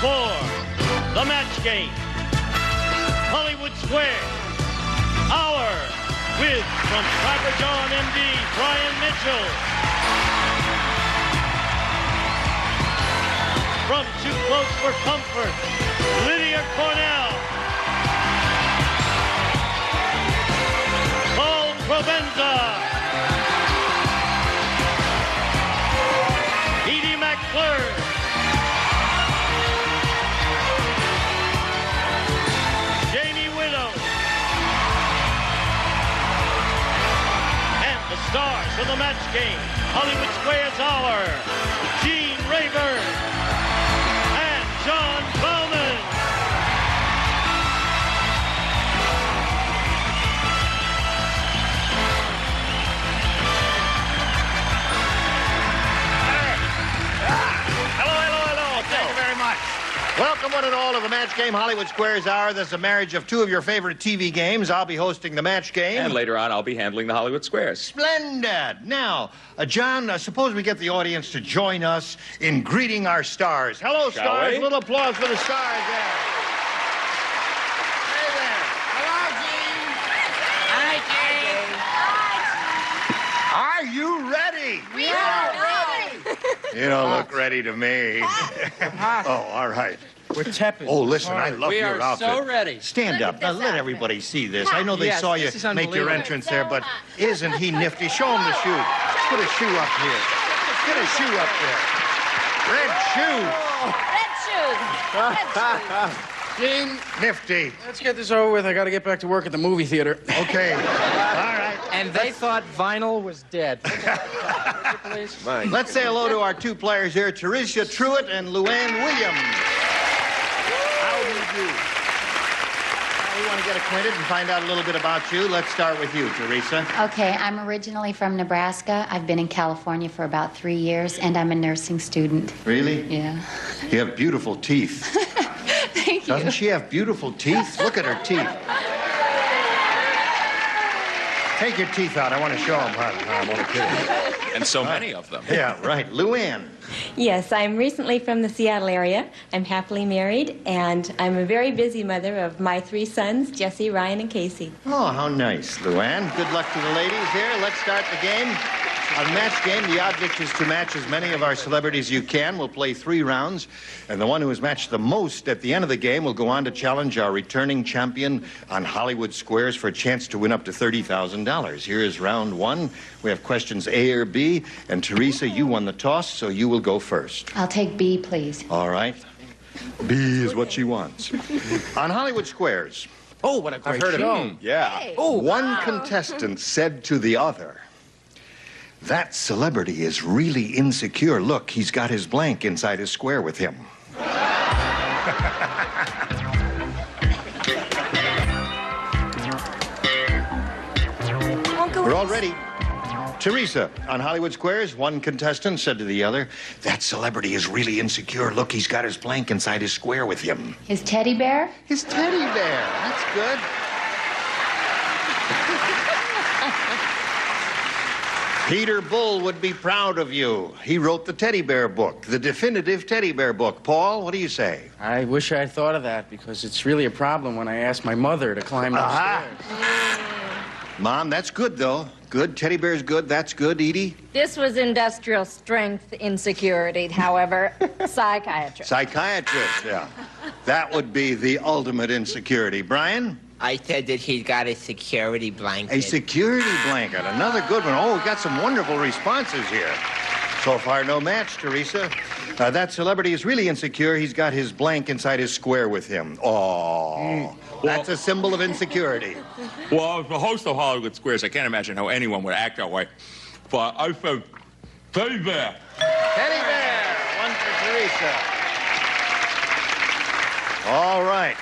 for the match game. Hollywood Square, our with from Cracker John MD, Brian Mitchell. From Too Close for Comfort, Lydia Cornell. Provenza, Edie McClurg, Widdoes, and the stars of the match game, Hollywood Square's Hour, Gene Rayburn and John Bowman. Welcome one and all to the match game, Hollywood Squares Hour. This is a marriage of two of your favorite TV games. I'll be hosting the match game. And later on, I'll be handling the Hollywood Squares. Splendid. Now, John, suppose we get the audience to join us in greeting our stars. Hello, Shall stars. we? A little applause for the stars there. Hey there. Hello, Gene. Hi, Gene. Are you ready? We are ready. You don't look ready to me. Oh, all right. We're tepid. Oh, listen, I love your outfit. We are so ready. Stand up. Now, let everybody see this. I know they Yes, saw you this is make your unbelievable. entrance there, but isn't he nifty? Show him the shoe. Put a shoe up here. Get a shoe up there. Red shoe. Red shoes. Gene, Nifty. let's get this over with. I got to get back to work at the movie theater. Okay. All right. And they thought vinyl was dead. Please. Let's say hello to our two players here, Teresa Truitt and Luann Williams. How do you do? We want to get acquainted and find out a little bit about you. Let's start with you, Teresa. Okay, I'm originally from Nebraska. I've been in California for about 3 years, and I'm a nursing student. Really? Yeah. You have beautiful teeth. Thank you. Doesn't she have beautiful teeth? Look at her teeth. Take your teeth out. I want to show them. I'm only kidding. And so many of them. Yeah, right. Luann. Yes, I'm recently from the Seattle area. I'm happily married, and I'm a very busy mother of my 3 sons, Jesse, Ryan, and Casey. Oh, how nice, Luann. Good luck to the ladies here. Let's start the game. On match game, the object is to match as many of our celebrities as you can. We'll play 3 rounds, and the one who has matched the most at the end of the game will go on to challenge our returning champion on Hollywood Squares for a chance to win up to $30,000. Here is round 1. We have questions A or B, and Teresa, you won the toss, so you will go first. I'll take B, please. All right. B is what she wants. On Hollywood Squares. Oh, what a great I've heard show. it. Yeah. One contestant said to the other, "That celebrity is really insecure. Look, he's got his blank inside his square with him." We're all ready. Teresa, on Hollywood Squares, one contestant said to the other, "That celebrity is really insecure. Look, he's got his blank inside his square with him." His teddy bear? His teddy bear. That's good. Peter Bull would be proud of you. He wrote the teddy bear book, the definitive teddy bear book. Paul, what do you say? I wish I had thought of that, because it's really a problem when I ask my mother to climb upstairs. Mom, that's good, though. Good. Teddy bear's good. That's good. Edie? This was industrial strength insecurity, however. Psychiatrist. Psychiatrist, yeah. That would be the ultimate insecurity. Brian? I said that he's got a security blanket. A security blanket. Another good one. Oh, we got some wonderful responses here. So far, no match, Teresa. That celebrity is really insecure. He's got his blank inside his square with him. Oh, that's a symbol of insecurity. Well, as the host of Hollywood Squares, I can't imagine how anyone would act that way. But I said, teddy bear. Teddy bear. One for Teresa. All right.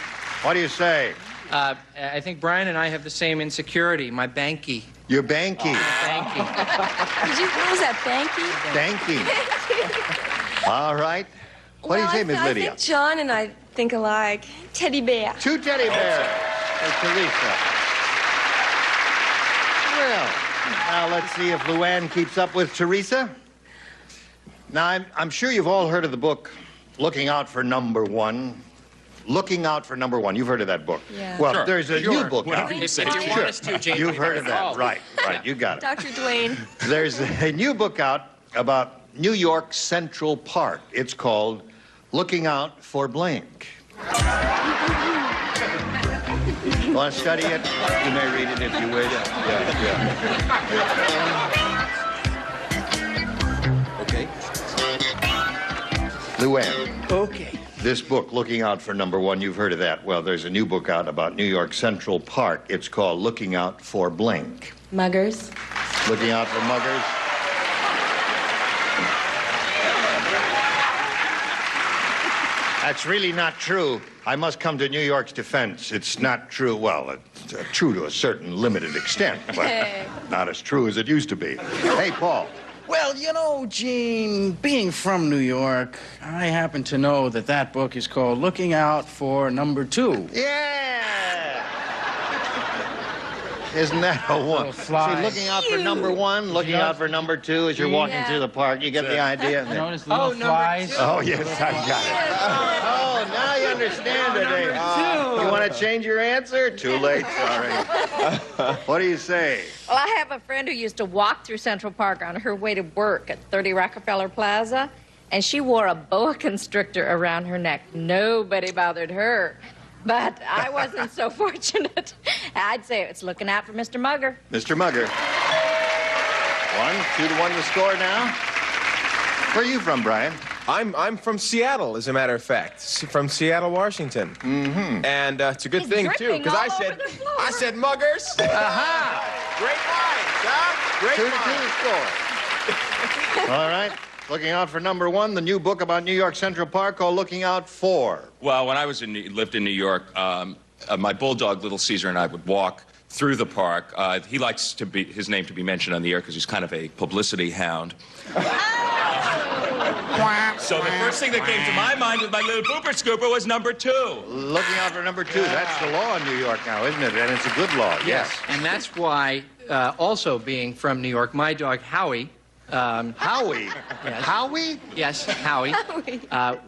What do you say? I think Brian and I have the same insecurity. My banky. Your banky. Banky. What was that, Banky? Banky. All right. What do you say, Ms. Lydia? I think John and I think alike. Teddy bear. 2 teddy bears for Teresa. Well, now let's see if Luann keeps up with Teresa. Now, I'm sure you've all heard of the book Looking Out for Number One. Looking Out for Number One. You've heard of that book? Yeah. Well, Sure. there's a new book out. Whatever you say. If you want us to, Jane, You've we heard of that. call. Right. You got it. Dr. Dwayne. There's a new book out about New York Central Park. It's called Looking Out for Blank. Want to study it? You may read it if you wish. Okay. Luann, Okay. this book, Looking Out for Number One, you've heard of that. Well, there's a new book out about New York Central Park. It's called Looking Out for Blank. Muggers. Looking out for muggers. That's really not true. I must come to New York's defense. It's not true. Well, it's true to a certain limited extent, but not as true as it used to be. Hey, Paul. Well, you know, Gene, being from New York, I happen to know that that book is called Looking Out for Number Two. Yeah! Isn't that a one? See, looking out for number one, looking out for number two as you're walking through the park. You get the idea? You notice little flies? Oh, yes, I got it. Oh, now you understand it, eh? You want to change your answer? Too late, sorry. What do you say? Well, I have a friend who used to walk through Central Park on her way to work at 30 Rockefeller Plaza, and she wore a boa constrictor around her neck. Nobody bothered her. But I wasn't so fortunate. I'd say it's looking out for Mr. Mugger. Mr. Mugger. 2-1 the score now. Where are you from, Brian? I'm from Seattle, as a matter of fact. From Seattle, Washington. Mm-hmm. And it's a good thing, too, because I said muggers. Aha! Great minds, huh? Great minds. 2-2 score. All right. Looking out for number one, the new book about New York Central Park called Looking Out For. Well, when I lived in New York, my bulldog, Little Caesar, and I would walk through the park. He likes his name to be mentioned on the air because he's kind of a publicity hound. So the first thing that came to my mind with my little pooper scooper was number two. Looking out for number two. That's the law in New York now, isn't it? And it's a good law. Yes. And that's why, also being from New York, my dog, Howie... Howie? Yes. Howie? Yes, Howie.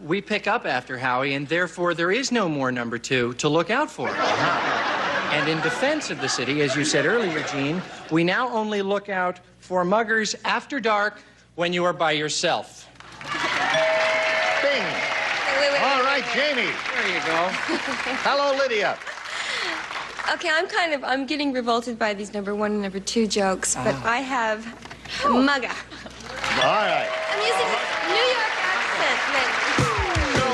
We pick up after Howie, and therefore there is no more number two to look out for. And in defense of the city, as you said earlier, Gene, we now only look out for muggers after dark when you are by yourself. Bing. All right, Jamie. There you go. Hello, Lydia. Okay, I'm getting revolted by these number one and number two jokes, but I have mugger. All right. I'm using New York accent lately. So,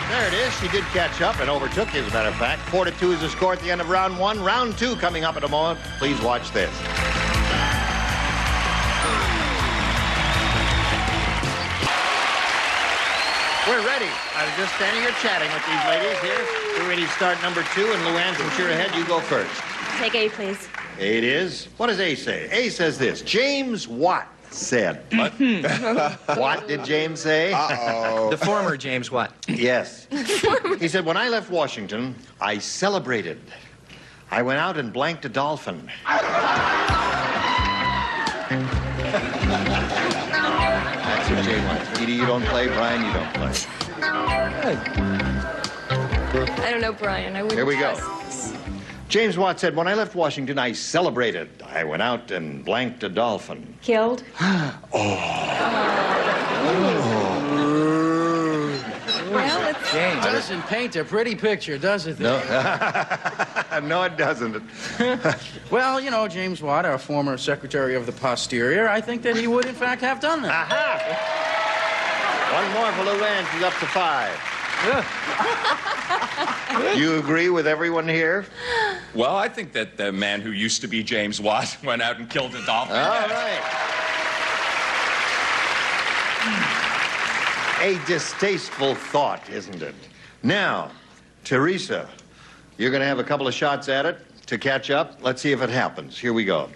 there it is. She did catch up and overtook you, as a matter of fact. 4-2 is the score at the end of round one. Round two coming up in a moment. Please watch this. We're ready. I was just standing here chatting with these ladies here. We're ready to start number two, and Luann, since you're ahead, you go first. Take A, please. A it is. What does A say? A says this. James Watt said. What? What did James say? Uh-oh. The former James Watt. Yes. He said, when I left Washington, I celebrated. I went out and blanked a dolphin. That's what Jay wants. Edie, you don't play. Brian, you don't play. I don't know, Brian. I wouldn't. Here we go. trust. James Watt said, when I left Washington, I celebrated. I went out and blanked a dolphin. Killed. Well, it's... James doesn't paint a pretty picture, does it? No. No, it doesn't. Well, you know, James Watt, our former Secretary of the Posterior, I think that he would, in fact, have done that. Aha! One more for Luann. She's up to 5. Do you agree with everyone here? Well, I think that the man who used to be James Watt went out and killed a dolphin. All right. A distasteful thought, isn't it? Now, Teresa, you're going to have a couple of shots at it to catch up. Let's see if it happens. Here we go.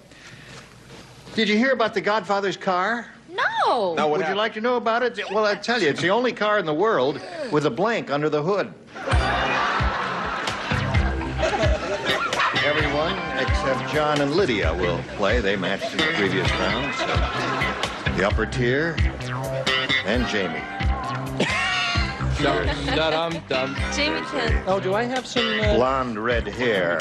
Did you hear about the Godfather's car? No. Now, would you like to know about it? Well, I tell you, it's the only car in the world with a blank under the hood. Everyone except John and Lydia will play. They matched in the previous round. So the upper tier and Jamie. Dum-dum-dum. Jamie can. Oh, do I have some... Blonde red hair.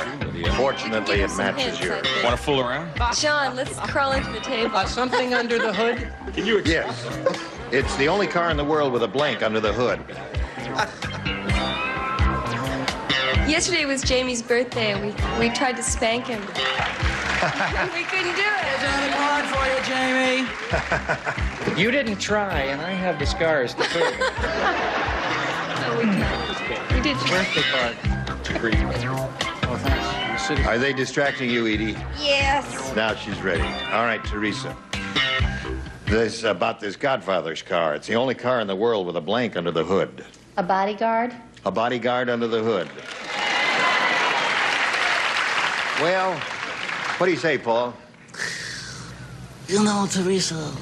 Fortunately, it matches yours. Want to fool around? John, let's crawl into the table. Something under the hood? Can you Yes. It's the only car in the world with a blank under the hood. Yesterday was Jamie's birthday, and we tried to spank him. We couldn't do it. There's another card for you, Jamie. You didn't try, and I have the scars to prove it. No, we did try. Birthday card. Oh, thanks. Are they distracting you, Edie? Yes. Now she's ready. All right, Teresa. This about this Godfather's car. It's the only car in the world with a blank under the hood. A bodyguard? A bodyguard under the hood. Well, what do you say, Paul? You know, Teresa,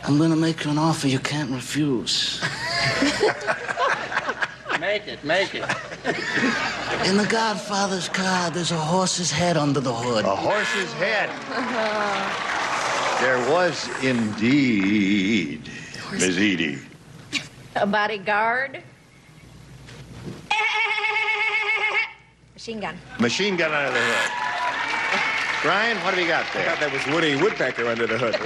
I'm gonna make you an offer you can't refuse. Make it, make it. In the Godfather's car, there's a horse's head under the hood. A horse's head. There was indeed, Miss Edie. A bodyguard. Machine gun. Machine gun under the hood. Brian, what have you got I there? thought that was Woody Woodpecker under the hood.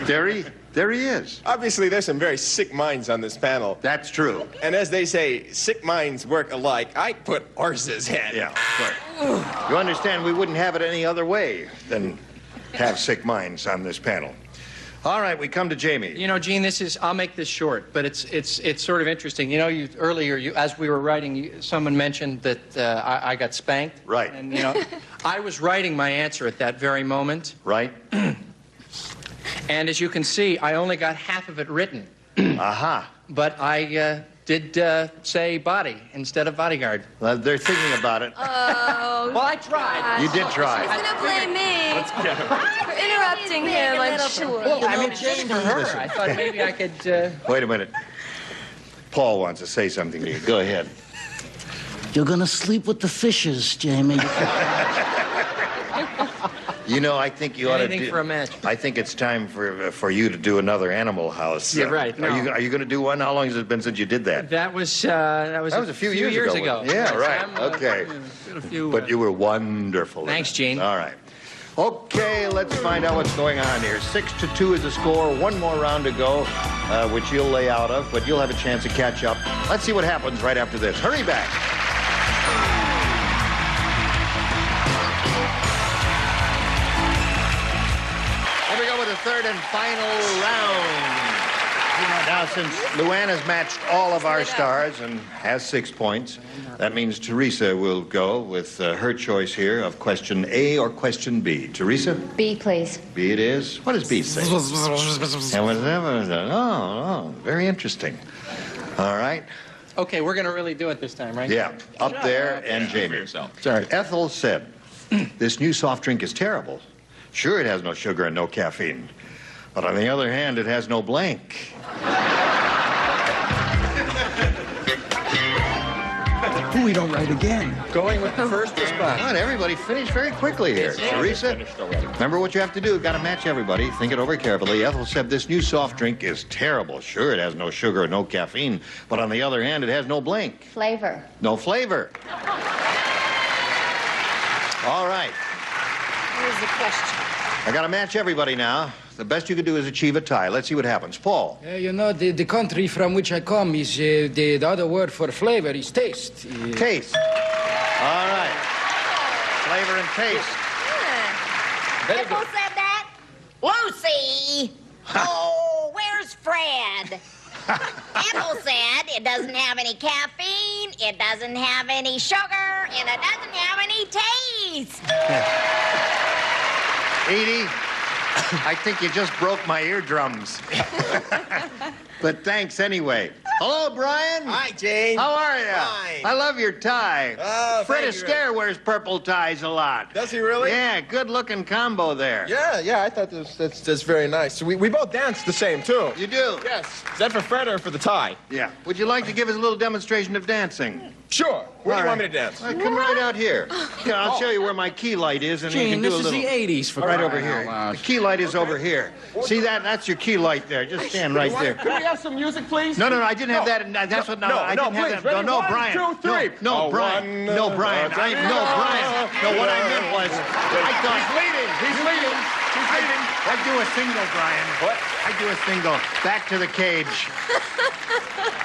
There he is. Obviously, there's some very sick minds on this panel. That's true. And as they say, sick minds work alike. I put horse's head. Yeah, right. You understand we wouldn't have it any other way than have sick minds on this panel. All right, we come to Jamie. You know, Gene, I'll make this short, but it's sort of interesting. You know, earlier, as we were writing, someone mentioned that I got spanked. Right. And, you know, I was writing my answer at that very moment. Right. And as you can see, I only got half of it written. Aha. But I did say body instead of bodyguard. Well, they're thinking about it. Oh. Well, I tried. You did try. He's gonna blame me for interrupting him, I'm sure. Well, I mean, just for her. I thought maybe I could... Wait a minute. Paul wants to say something to you. Go ahead. You're gonna sleep with the fishes, Jamie. You know, I think you ought to Anything do... for a match. I think it's time for you to do another Animal House. Yeah, right. No. Are you going to do one? How long has it been since you did that? That was a few years ago. Yeah, right. Okay. But you were wonderful. Thanks, Gene. All right. Okay, let's find out what's going on here. 6-2 is the score. One more round to go, which you'll lay out of, but you'll have a chance to catch up. Let's see what happens right after this. Hurry back. Here we go with the third and final round. Now, since Luann has matched all of our stars and has 6 points, that means Teresa will go with her choice here of question A or question B. Teresa? B, please. B it is. What does B say? Oh, very interesting. All right. Okay, we're going to really do it this time, right? Yeah, up there and Jamie. Sorry. Ethel said, this new soft drink is terrible. Sure, it has no sugar and no caffeine. But on the other hand, it has no blank. We don't write again. Going with the first response. Come on, everybody finished very quickly here. Teresa, remember what you have to do. You've got to match everybody. Think it over carefully. Ethel said this new soft drink is terrible. Sure, it has no sugar or no caffeine. But on the other hand, it has no blank. Flavor. No flavor. All right. Here's the question. I got to match everybody now. The best you can do is achieve a tie. Let's see what happens. Paul. You know, the country from which I come is, the other word for flavor is taste. Taste. All right. Flavor and taste. Very good. Who said that? Lucy. Oh, where's Fred? Ethel said it doesn't have any caffeine, it doesn't have any sugar, and it doesn't have any taste. Edie, I think you just broke my eardrums. But thanks anyway. Hello, Brian. Hi, Jane. How are you? Fine. I love your tie. Oh, Fred thank you. Astaire wears purple ties a lot. Does he really? Yeah, good-looking combo there. Yeah, I thought that's very nice. We both dance the same, too. You do? Yes. Is that for Fred or for the tie? Yeah. Would you like to give us a little demonstration of dancing? Sure. Where do you want me to dance? Come right out here. Yeah, I'll show you where my key light is, and you Gene, can do this a little. is the 80s for right crying over out here. loud. The key light is over here. See that? That's your key light there. Just stand right there. Could we have some music, please? No, I didn't have that. That's what. No, I didn't have that. Ready? No, One, Brian. two, three. No, Brian. No, Brian. Brian. No, what I meant was, I thought. He's leading. I do a single, Brian. What? I do a single. Back to the cage.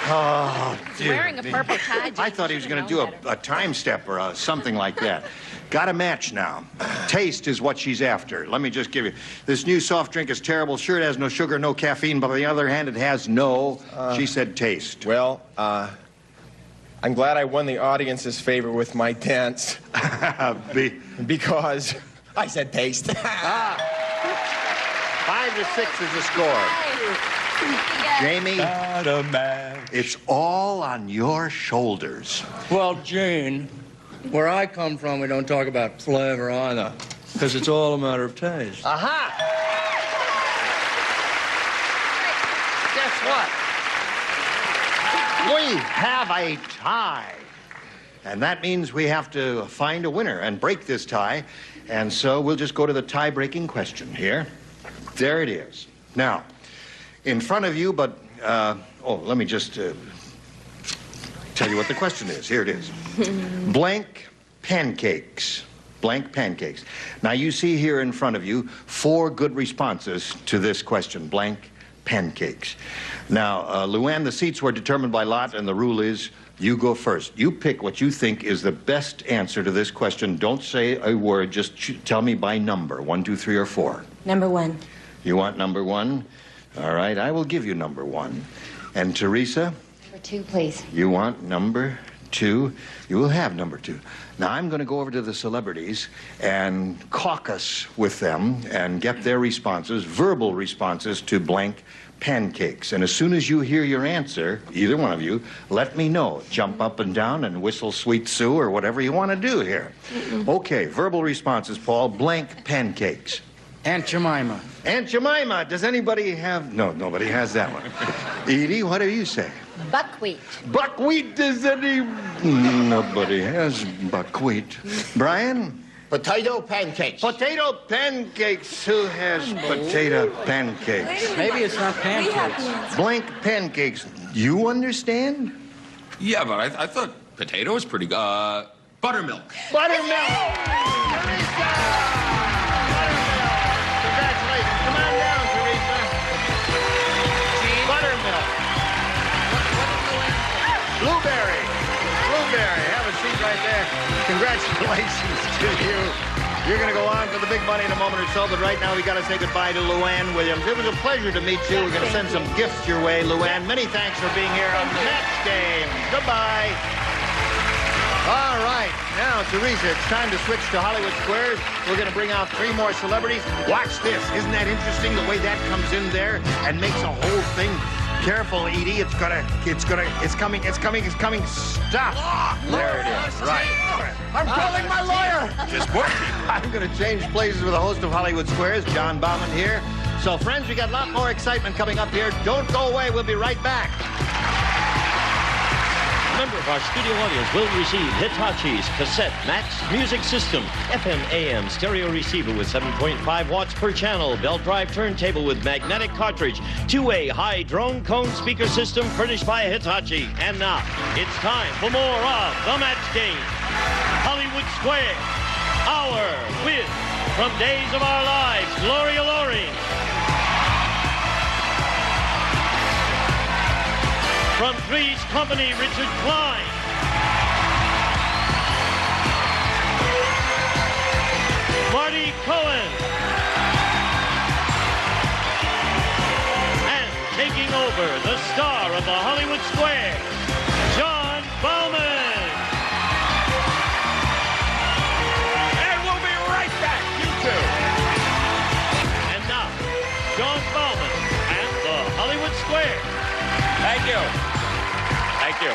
Oh, dear. Wearing a purple tie. I thought he was going to do a time step or something like that. Got a match now. Taste is what she's after. Let me just give you. This new soft drink is terrible. Sure, it has no sugar, no caffeine, but on the other hand, it has no, she said, taste. Well, I'm glad I won the audience's favor with my dance. Because I said taste. 5 to 6 is the score. Jamie, it's all on your shoulders. Well, Gene, where I come from, we don't talk about flavor either, because it's all a matter of taste. Aha! Guess what? We have a tie. And that means we have to find a winner and break this tie. And so we'll just go to the tie-breaking question here. There it is. Now, in front of you, but, let me just tell you what the question is. Here it is. Blank pancakes. Blank pancakes. Now, you see here in front of you 4 good responses to this question. Blank pancakes. Now, Luann, the seats were determined by lot, and the rule is you go first. You pick what you think is the best answer to this question. Don't say a word. Just tell me by number. 1, 2, 3, or 4. Number 1. You want number 1? All right, I will give you number 1. And Teresa? Number 2, please. You want number 2? You will have number 2. Now, I'm going to go over to the celebrities and caucus with them and get their responses, verbal responses to blank pancakes. And as soon as you hear your answer, either one of you, let me know. Jump up and down and whistle Sweet Sue or whatever you want to do here. Okay, verbal responses, Paul. Blank pancakes. Aunt Jemima. Aunt Jemima. Does anybody have... No, nobody has that one. Edie, what do you say? Buckwheat. Buckwheat, does any... Nobody has buckwheat. Brian? Potato pancakes. Potato pancakes. Who has potato pancakes? Maybe it's not pancakes. Blank pancakes. You understand? Yeah, but I thought potato was pretty good. Buttermilk. Buttermilk! Teresa! Congratulations. Come on down, Teresa. Buttermilk. Blueberry. Blueberry. Have a seat right there. Congratulations to you. You're going to go on for the big money in a moment or so, but right now we got to say goodbye to Luann Williams. It was a pleasure to meet you. We're going to send some gifts your way, Luann. Many thanks for being here on the Match Game. Goodbye. All right, now, Teresa, it's time to switch to Hollywood Squares. We're going to bring out 3 more celebrities. Watch this. Isn't that interesting, the way that comes in there and makes a whole thing? Careful, Edie. It's coming. Stop. There it is. Right. I'm calling my lawyer. Just working. I'm going to change places with the host of Hollywood Squares, John Bauman here. So, friends, we got a lot more excitement coming up here. Don't go away. We'll be right back. A member of our studio audience will receive Hitachi's Cassette Max Music System, FM/AM stereo receiver with 7.5 watts per channel, belt drive turntable with magnetic cartridge, 2-way high drone cone speaker system furnished by Hitachi. And now, it's time for more of The Match Game. Hollywood Square, our with, from Days of Our Lives, Gloria Loring. From Three's Company, Richard Kline. Marty Cohen. And taking over, the star of the Hollywood Square, John Bauman. And we'll be right back, you two. And now, John Bauman and the Hollywood Square. Thank you. Thank you.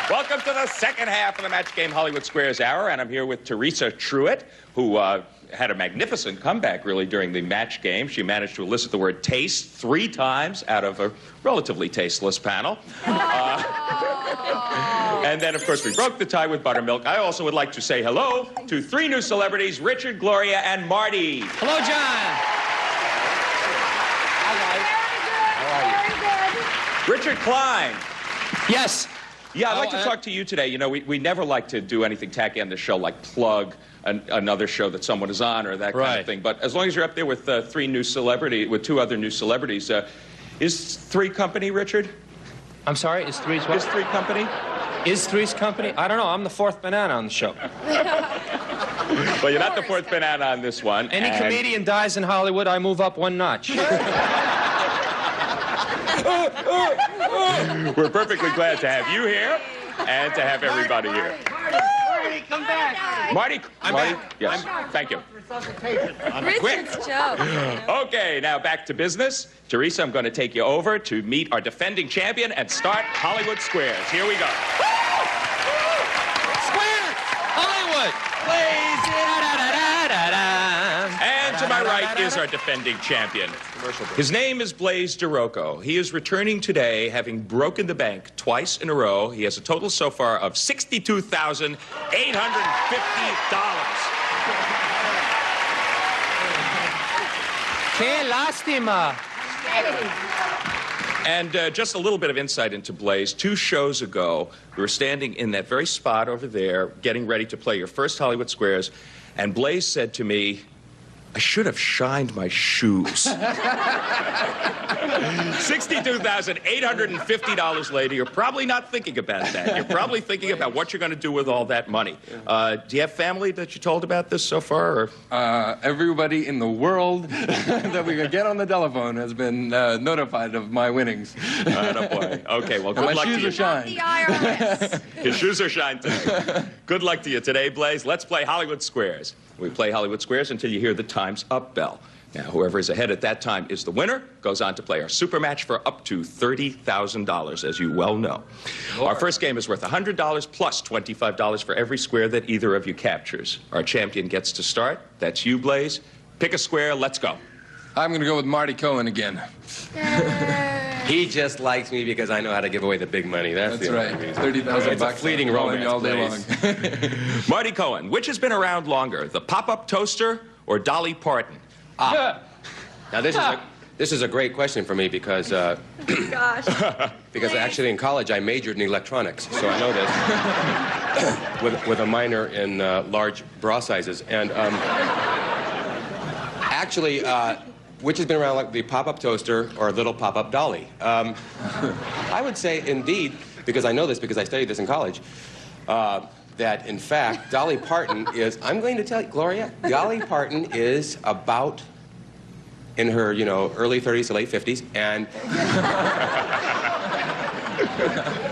Welcome to the second half of the Match Game Hollywood Squares Hour, and I'm here with Teresa Truitt, who had a magnificent comeback, really, during the match game. She managed to elicit the word taste 3 times out of a relatively tasteless panel. And then, of course, we broke the tie with buttermilk. I also would like to say hello to 3 new celebrities, Richard, Gloria, and Marty. Hello, John. Richard Kline. Yes. Yeah, I'd like to talk to you today. You know, we never like to do anything tacky on the show, like plug another show that someone is on or that kind of thing. But as long as you're up there with 2 other new celebrities, is 3 company, Richard? I'm sorry, is Three's what? Is 3 company? Is Three's company? I don't know. I'm the 4th banana on the show. Well, you're not the 4th banana on this one. Any comedian dies in Hollywood, I move up 1 notch. We're perfectly glad to have you here and to have everybody here. Marty, come back. Marty, I'm back. Yes, thank you. Richard's joke. Okay, now back to business. Teresa, I'm going to take you over to meet our defending champion and start Hollywood Squares. Here we go. Squares! Hollywood! And to my right is our defending champion. His name is Blaze DeRocco. He is returning today, having broken the bank twice in a row. He has a total so far of $62,850. Que lástima. And just a little bit of insight into Blaze. 2 shows ago, we were standing in that very spot over there, getting ready to play your first Hollywood Squares, and Blaze said to me, I should have shined my shoes. $62,850 later. You're probably not thinking about that. You're probably thinking about what you're going to do with all that money. Do you have family that you told about this so far? Or? Everybody in the world that we could get on the telephone has been notified of my winnings. Oh, boy. Okay, well, good luck to you. My shoes are shined. The IRS. His shoes are shined today. Good luck to you today, Blaze. Let's play Hollywood Squares. We play Hollywood Squares until you hear the time's up bell. Now, whoever is ahead at that time is the winner, goes on to play our super match for up to $30,000, as you well know. Our first game is worth $100 plus $25 for every square that either of you captures. Our champion gets to start. That's you, Blaze. Pick a square. Let's go. I'm going to go with Marty Cohen again. He just likes me because I know how to give away the big money. That's the right. only reason. 30,000 It's a bucks. fleeting romance, all day long. Marty Cohen, which has been around longer, the pop-up toaster or Dolly Parton? Now, this is a great question for me because, Gosh. because actually in college I majored in electronics, so I know this, with a minor in large bra sizes. And actually, which has been around, like the pop-up toaster or little pop-up dolly? I would say, indeed, because I know this because I studied this in college, that, in fact, Dolly Parton is, I'm going to tell you, Gloria, Dolly Parton is about in her, early 30s to late 50s, and...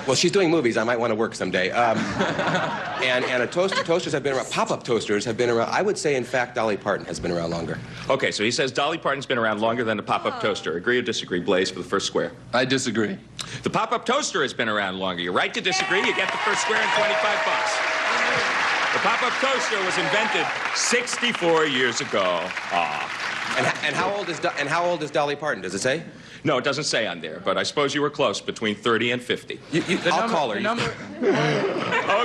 well, she's doing movies. I might want to work someday. And toasters have been around. Pop-up toasters have been around. I would say, in fact, Dolly Parton has been around longer. Okay, so he says Dolly Parton's been around longer than the pop-up toaster. Agree or disagree, Blaze, for the first square? I disagree. The pop-up toaster has been around longer. You're right to disagree. You get the first square and $25. The pop-up toaster was invented 64 years ago. And how old is Dolly Parton? Does it say? No, it doesn't say on there, but I suppose you were close, between 30 and 50. I'll call her.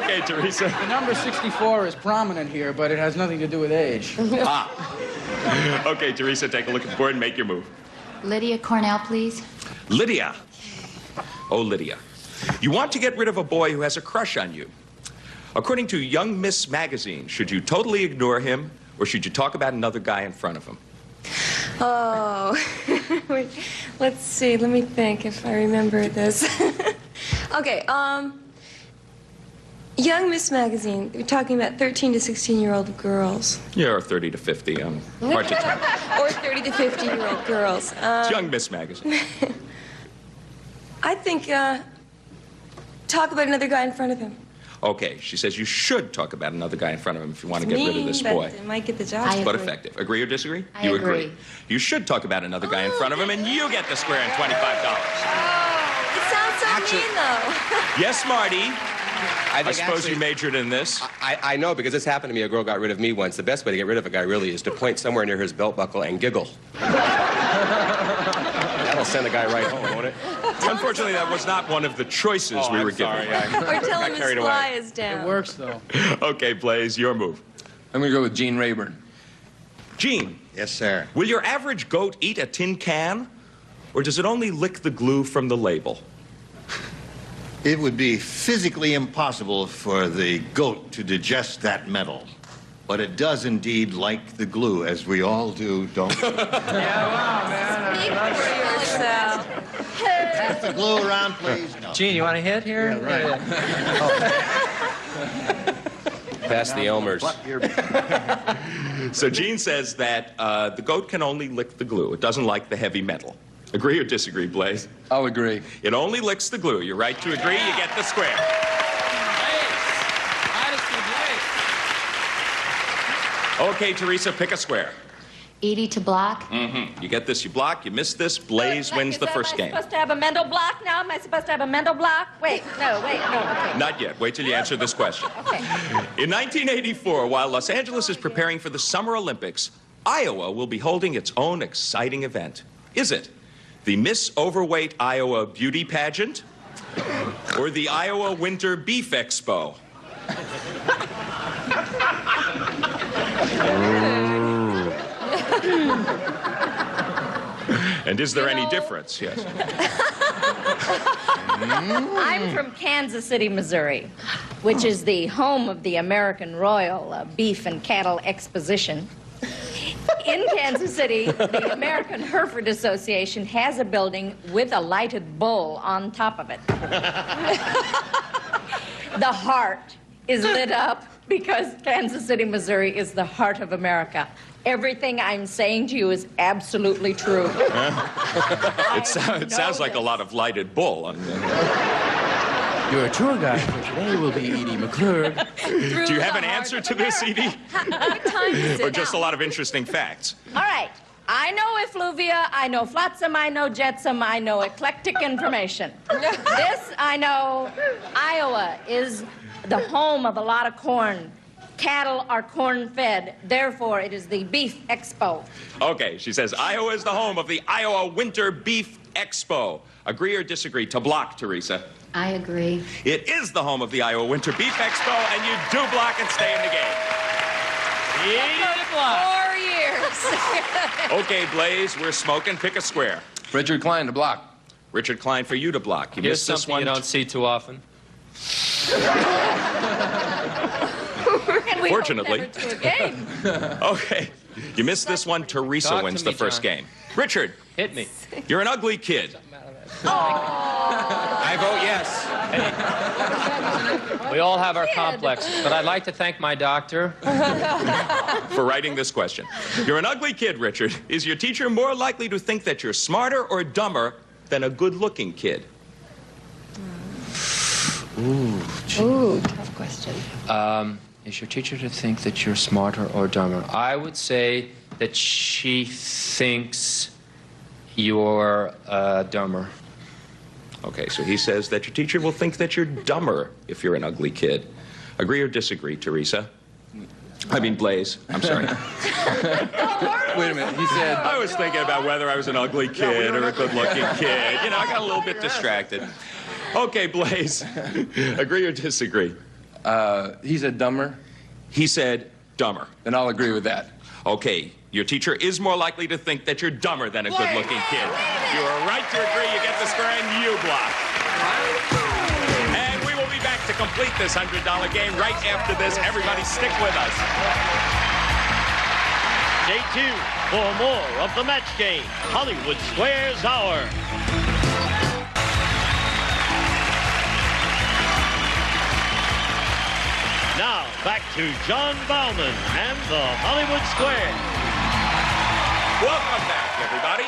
Okay, Teresa. The number 64 is prominent here, but it has nothing to do with age. Okay, Teresa, take a look at the board and make your move. Lydia, Cornell, please. Lydia. Oh, Lydia. You want to get rid of a boy who has a crush on you. According to Young Miss magazine, should you totally ignore him, or should you talk about another guy in front of him? Oh, wait, let's see. Let me think if I remember this. Okay, Young Miss Magazine. We're talking about 13 to 16-year-old girls. Yeah, or 30 to 50. Hard to tell. Or 30 to 50-year-old girls. It's Young Miss Magazine. I think, talk about another guy in front of him. Okay, she says you should talk about another guy in front of him if you want to get rid of this boy. It might get the job. But effective. Agree or disagree? I agree. You should talk about another guy in front of him, and you get the square and $25. It sounds so mean, though. Yes, Marty. I suppose actually, you majored in this. I know, because this happened to me. A girl got rid of me once. The best way to get rid of a guy really is to point somewhere near his belt buckle and giggle. That'll send a guy right home, won't it? Unfortunately, that was not one of the choices we were given. Or tell him his fly is down. It works, though. Okay, Blaze, your move. I'm going to go with Gene Rayburn. Gene. Yes, sir. Will your average goat eat a tin can, or does it only lick the glue from the label? It would be physically impossible for the goat to digest that metal. But it does indeed like the glue, as we all do, don't we? Speak for yourself. Pass the glue around, please. No. Gene, you want a hit here? Yeah, right. Pass the Elmers. So Gene says that the goat can only lick the glue. It doesn't like the heavy metal. Agree or disagree, Blaze? I'll agree. It only licks the glue. You're right to agree. You get the square. Okay, Teresa, pick a square. Edie to block. Mm-hmm. You get this, you block. You miss this, Blaze wins the first game. Am I supposed to have a mental block now? Am I supposed to have a mental block? Wait, no. Okay. Not yet. Wait till you answer this question. Okay. In 1984, while Los Angeles is preparing for the Summer Olympics, Iowa will be holding its own exciting event. Is it the Miss Overweight Iowa Beauty Pageant or the Iowa Winter Beef Expo? And is there any difference? Yes. I'm from Kansas City, Missouri, which is the home of the American Royal Beef and Cattle Exposition. In Kansas City, the American Hereford Association has a building with a lighted bull on top of it. The heart is lit up because Kansas City, Missouri is the heart of America. Everything I'm saying to you is absolutely true. It sounds like a lot of lighted bull. Your tour guide for today will be Edie McClurg. Do you have an answer to this, Edie? What time is it? Or just a lot of interesting facts? All right. I know effluvia, I know flotsam, I know jetsam, I know eclectic information. This, I know, Iowa is the home of a lot of corn. Cattle are corn-fed. Therefore, it is the Beef Expo. Okay, she says Iowa is the home of the Iowa Winter Beef Expo. Agree or disagree? To block, Teresa. I agree. It is the home of the Iowa Winter Beef Expo, and you do block and stay in the game. 4 years. Okay, Blaze, we're smoking. Pick a square. Richard Kline to block. Richard Kline for you to block. You Here's missed this something one. you don't see too often. And we Fortunately. hope never to a game. Okay. You missed this one. Teresa Talk to wins me, the first John. game. Richard, Hit me. you're an ugly kid. I vote yes. We all have our complexes, but I'd like to thank my doctor. For writing this question. You're an ugly kid, Richard. Is your teacher more likely to think that you're smarter or dumber than a good-looking kid? Ooh, tough question. Is your teacher to think that you're smarter or dumber? I would say that she thinks you're dumber. Okay, so he says that your teacher will think that you're dumber if you're an ugly kid. Agree or disagree, Teresa? I mean, Blaze. I'm sorry. Wait a minute. He said. I was thinking about whether I was an ugly kid or a good-looking kid. You know, I got a little bit distracted. Okay, Blaze. Agree or disagree? He said dumber. He said dumber. Then I'll agree with that. Okay, your teacher is more likely to think that you're dumber than a good-looking kid. You are right to agree. You get the square and you block. And we will be back to complete this $100 game right after this. Everybody stick with us. Stay tuned for more of the match game, Hollywood Squares Hour. Now, back to John Bauman and the Hollywood Square. Welcome back, everybody.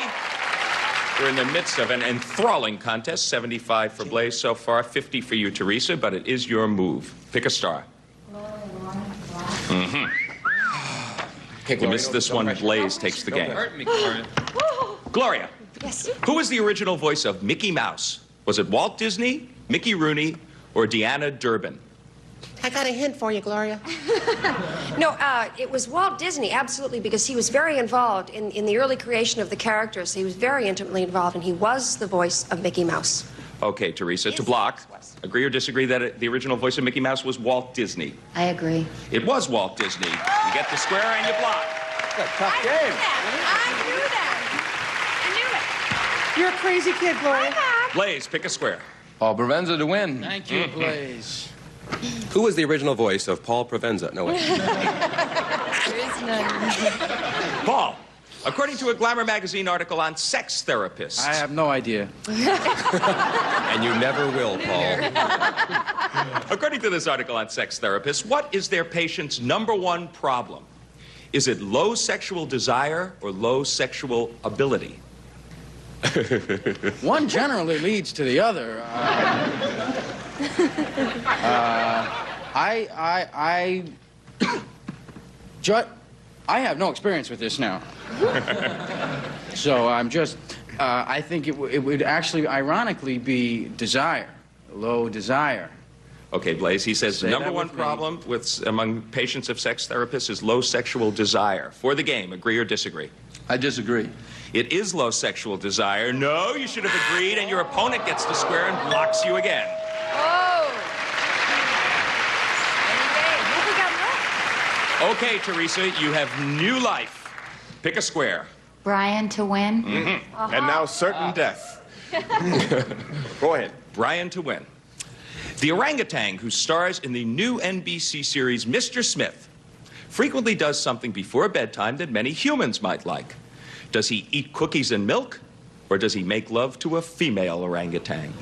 We're in the midst of an enthralling contest. 75 for Blaze so far, 50 for you, Teresa, but it is your move. Pick a star. Mm-hmm. You missed this one. Blaze takes the game. Don't hurt me, Gloria. Gloria. Yes. Who was the original voice of Mickey Mouse? Was it Walt Disney, Mickey Rooney, or Deanna Durbin? I got a hint for you, Gloria. No, it was Walt Disney, absolutely, because he was very involved in the early creation of the characters. He was very intimately involved, and he was the voice of Mickey Mouse. Okay, Teresa, to block. Agree or disagree that the original voice of Mickey Mouse was Walt Disney? I agree. It was Walt Disney. You get the square and you block. That's a tough game. I knew that. I knew it. You're a crazy kid, Gloria. Blaze, pick a square. Paul Provenza to win. Thank you, Blaze. Who was the original voice of Paul Provenza? No, wait. There is none. Paul, according to a Glamour magazine article on sex therapists. I have no idea. And you never will, Paul. According to this article on sex therapists, what is their patient's #1 problem? Is it low sexual desire or low sexual ability? One generally leads to the other. I have no experience with this now. So I'm just, I think it would actually ironically be desire, low desire. Okay, Blaze, he says the Say that #1 with me. problem among patients of sex therapists is low sexual desire. For the game, agree or disagree? I disagree. It is low sexual desire. No, you should have agreed, and your opponent gets the square and blocks you again. Oh! Who we got left? Okay, Teresa, you have new life. Pick a square. Brian to win. Mm-hmm. And now certain death. Go ahead. Brian to win. The orangutan who stars in the new NBC series Mr. Smith frequently does something before bedtime that many humans might like. Does he eat cookies and milk, or does he make love to a female orangutan?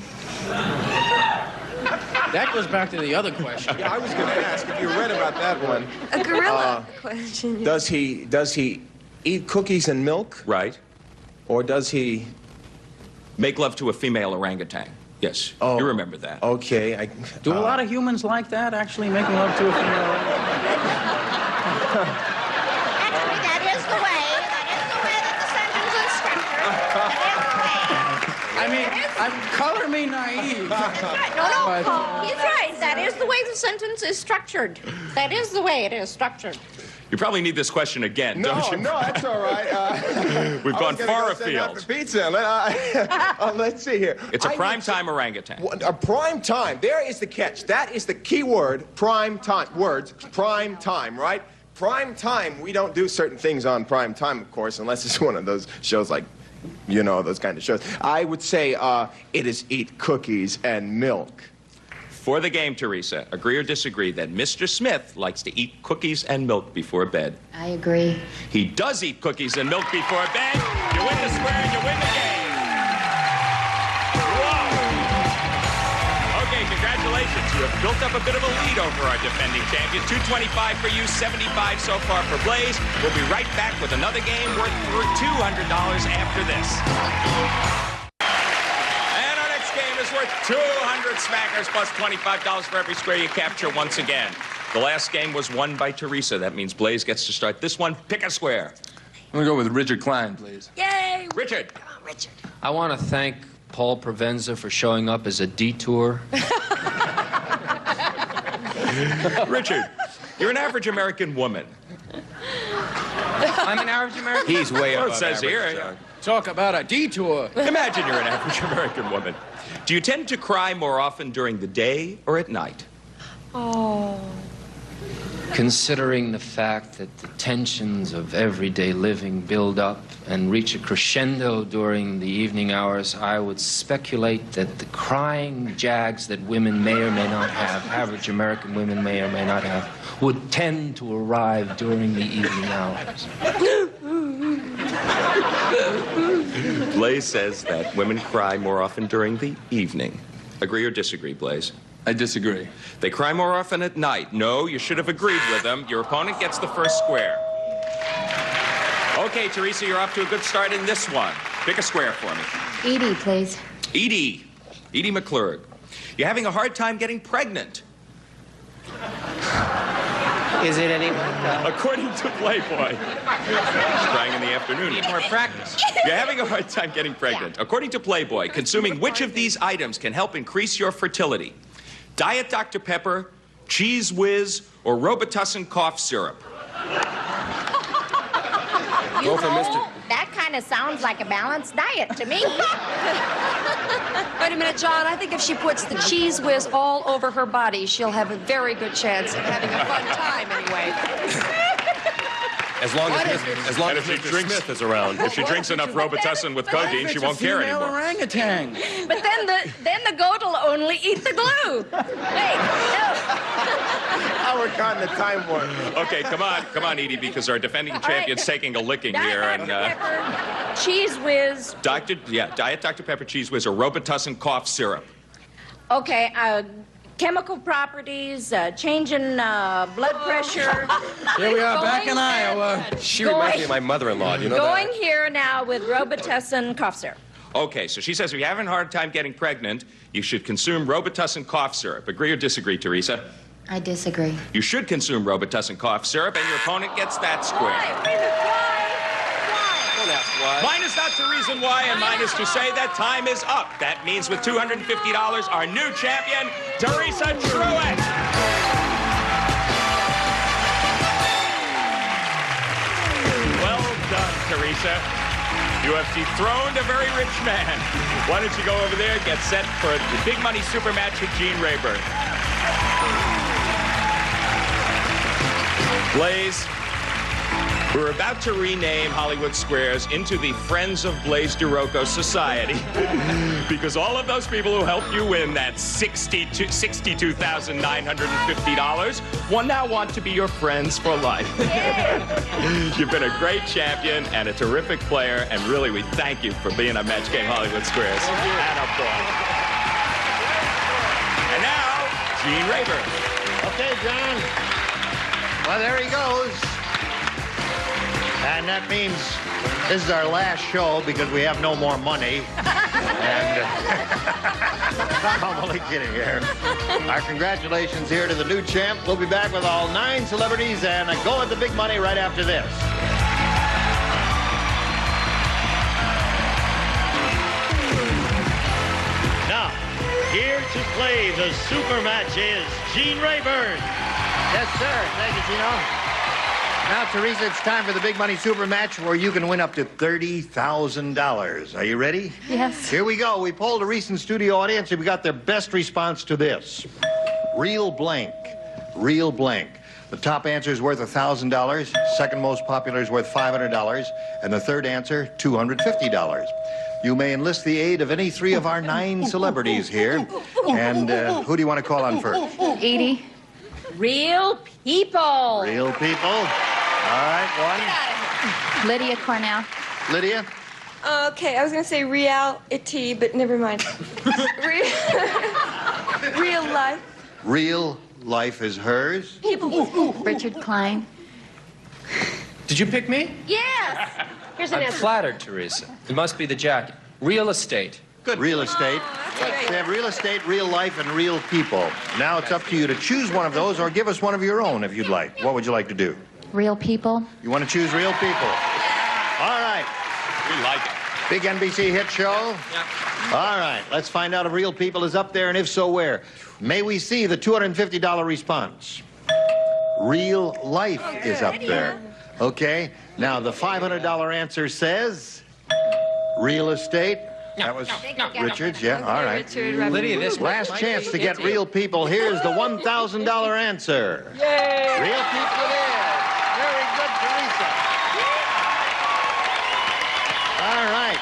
That goes back to the other question. Yeah, I was going to ask if you read about that one. A gorilla question. Does he eat cookies and milk? Right. Or does he... Make love to a female orangutan. Yes, you remember that. Okay. Do a lot of humans like that, actually, making love to a female? Actually, that is the way that the sentence is structured. I mean, color me naive. No, he's right. That is the way the sentence is structured. That is the way it is structured. You probably need this question again, don't you? No, that's all right. We've gone far afield. Pizza. Let's see here. It's a prime-time orangutan. A prime time. There is the catch. That is the key word, prime time. Words, prime time, right? Prime time, we don't do certain things on prime time, of course, unless it's one of those shows like, you know, those kind of shows. I would say it is eat cookies and milk. For the game, Teresa, agree or disagree that Mr. Smith likes to eat cookies and milk before bed? I agree. He does eat cookies and milk before bed. You win the square and you win the game. Whoa. Okay, congratulations. You have built up a bit of a lead over our defending champion. 225 for you, 75 so far for Blaze. We'll be right back with another game worth $200 after this. Is worth 200 smackers plus $25 for every square you capture once again. The last game was won by Teresa. That means Blaze gets to start this one. Pick a square. I'm going to go with Richard Kline, please. Yay! Richard. Come on, Richard. I want to thank Paul Provenza for showing up as a detour. Richard, you're an average American woman. I'm an average American? He's way Well, above it says average, here. Talk about a detour. Imagine you're an average American woman. Do you tend to cry more often during the day or at night? Oh. Considering the fact that the tensions of everyday living build up and reach a crescendo during the evening hours, I would speculate that the crying jags that women may or may not have, average American women may or may not have, would tend to arrive during the evening hours. Blaze says that women cry more often during the evening. Agree or disagree, Blaze? I disagree. They cry more often at night. No, you should have agreed with them. Your opponent gets the first square. Okay, Teresa, you're off to a good start in this one. Pick a square for me. Edie, please. Edie. Edie McClurg. You're having a hard time getting pregnant. Is it anyone? According to Playboy. She's crying in the afternoon. Need more practice. You're having a hard time getting pregnant. Yeah. According to Playboy, consuming which of these items can help increase your fertility? Diet Dr. Pepper, Cheese Whiz, or Robitussin cough syrup? You know, that kind of sounds like a balanced diet to me. Wait a minute, John. I think if she puts the Cheese Whiz all over her body, she'll have a very good chance of having a fun time anyway. As long as Mr. Smith is around. If she drinks enough Robitussin with codeine, she won't care anymore. Orangutan. But then the goat will only eat the glue. Wait, no. Now we're caught in the time warp. Okay, come on, Edie, because our defending champion's taking a licking here. Dr. Pepper, Cheese Whiz. Diet Dr. Pepper Cheese Whiz or Robitussin cough syrup. Okay, chemical properties, change in blood pressure. Here we are back in Iowa. She reminds me of my mother-in-law. Do you know Going that? here now with Robitussin cough syrup. Okay, so she says if you're having a hard time getting pregnant, you should consume Robitussin cough syrup. Agree or disagree, Teresa? I disagree. You should consume Robitussin cough syrup, and your opponent gets that square. Don't ask why. Mine is not to reason why, and mine is to say that time is up. That means with $250, our new champion, Teresa Truitt. Well done, Teresa. You have dethroned a very rich man. Why don't you go over there and get set for the big money super match with Gene Rayburn. Blaze, we're about to rename Hollywood Squares into the Friends of Blaze DeRocco Society because all of those people who helped you win that $62,950 will now want to be your friends for life. You've been a great champion and a terrific player, and really we thank you for being on Match Game Hollywood Squares. And now, Gene Rayburn. Okay, John. Well, there he goes. And that means this is our last show because we have no more money. And I'm only kidding here. Our congratulations here to the new champ. We'll be back with all 9 celebrities and a go at the big money right after this. Now, here to play the super match is Gene Rayburn. Yes, sir. Thank you, Gino. Now, Teresa, it's time for the big money super match where you can win up to $30,000. Are you ready? Yes. Here we go. We polled a recent studio audience and we got their best response to this. Real blank. Real blank. The top answer is worth $1,000. Second most popular is worth $500. And the third answer, $250. You may enlist the aid of any 3 of our 9 celebrities here. And who do you want to call on first? Edie. Real people. Real people. All right, one. Lydia Cornell. Lydia? Okay, I was going to say reality, but never mind. Real life. Real life is hers. Richard Kline. Did you pick me? Yes. Here's an I'm answer. flattered, Teresa. It must be the jacket. Real estate. Good. Real estate. We have real estate, real life, and real people. Now it's up to you to choose one of those or give us one of your own if you'd like. What would you like to do? Real people. You want to choose real people? All right. We like it. Big NBC hit show? Yeah. All right. Let's find out if real people is up there, and if so, where. May we see the $250 response? Real life is up there. Okay. Now, the $500 answer says real estate. That was Richard's, yeah, all right. Lydia, this Last chance to get real people. Here's the $1,000 answer. Yay! Real people it is. Very good, Teresa. All right.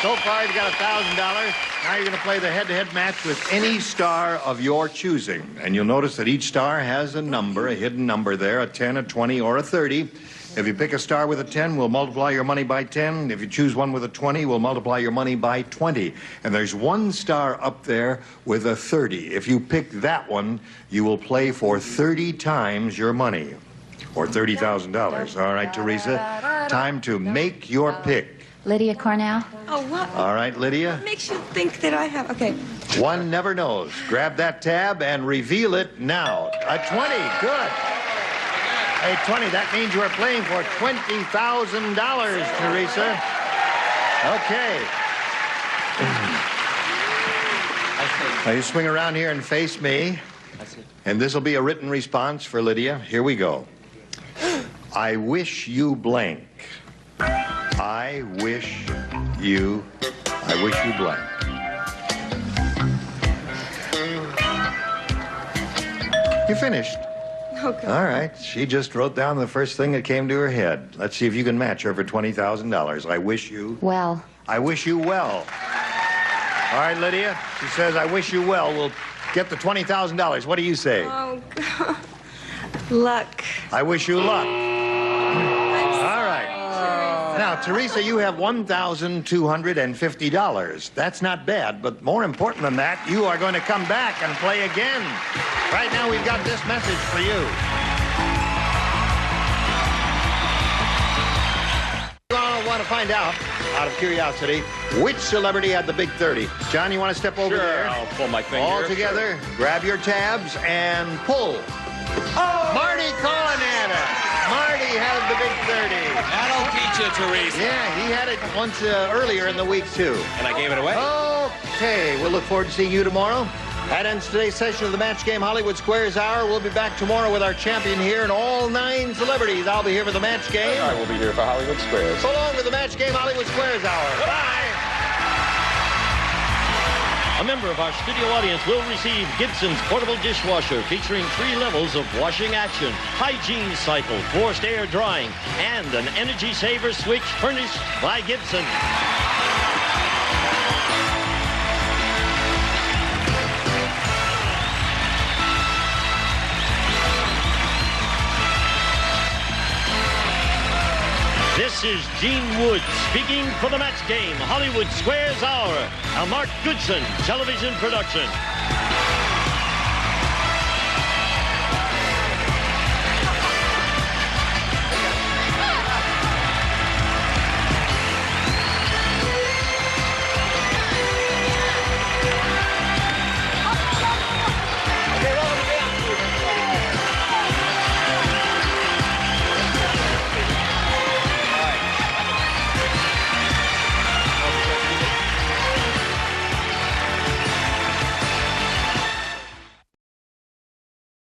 So far, you got $1,000. Now you're going to play the head-to-head match with any star of your choosing. And you'll notice that each star has a number, a hidden number there, a 10, a 20, or a 30. If you pick a star with a 10, we'll multiply your money by 10. If you choose one with a 20, we'll multiply your money by 20. And there's one star up there with a 30. If you pick that one, you will play for 30 times your money, or $30,000. All right, Teresa, time to make your pick. Lydia Cornell. Oh, what? All right, Lydia. What makes you think that I have? Okay. One never knows. Grab that tab and reveal it now. A 20. Good. A 20. That means you are playing for $20,000, Teresa. Okay. Now you swing around here and face me. And this will be a written response for Lydia. Here we go. I wish you blank. I wish you blank. You finished. Okay. All right. She just wrote down the first thing that came to her head. Let's see if you can match her for $20,000. I wish you... Well. I wish you well. All right, Lydia. She says, I wish you well. We'll get the $20,000. What do you say? Oh, God. Luck. I wish you luck. All right. Now, Teresa, you have $1,250. That's not bad, but more important than that, you are going to come back and play again. Right now, we've got this message for you. I want to find out of curiosity, which celebrity had the big 30? John, you want to step over there? I'll pull my finger. All together, grab your tabs and pull. Oh! Marty Cohen had it. Marty had the big 30. That'll teach you, Teresa. Yeah, he had it once earlier in the week, too. And I gave it away. Okay, we'll look forward to seeing you tomorrow. That ends today's session of the Match Game Hollywood Squares Hour. We'll be back tomorrow with our champion here and all 9 celebrities. I'll be here for the Match Game. I will be here for Hollywood Squares. So long with the Match Game Hollywood Squares Hour. Bye. A member of our studio audience will receive Gibson's portable dishwasher featuring 3 levels of washing action, hygiene cycle, forced air drying, and an energy saver switch furnished by Gibson. This is Gene Wood speaking for the Match Game Hollywood Squares Hour, a Mark Goodson television production.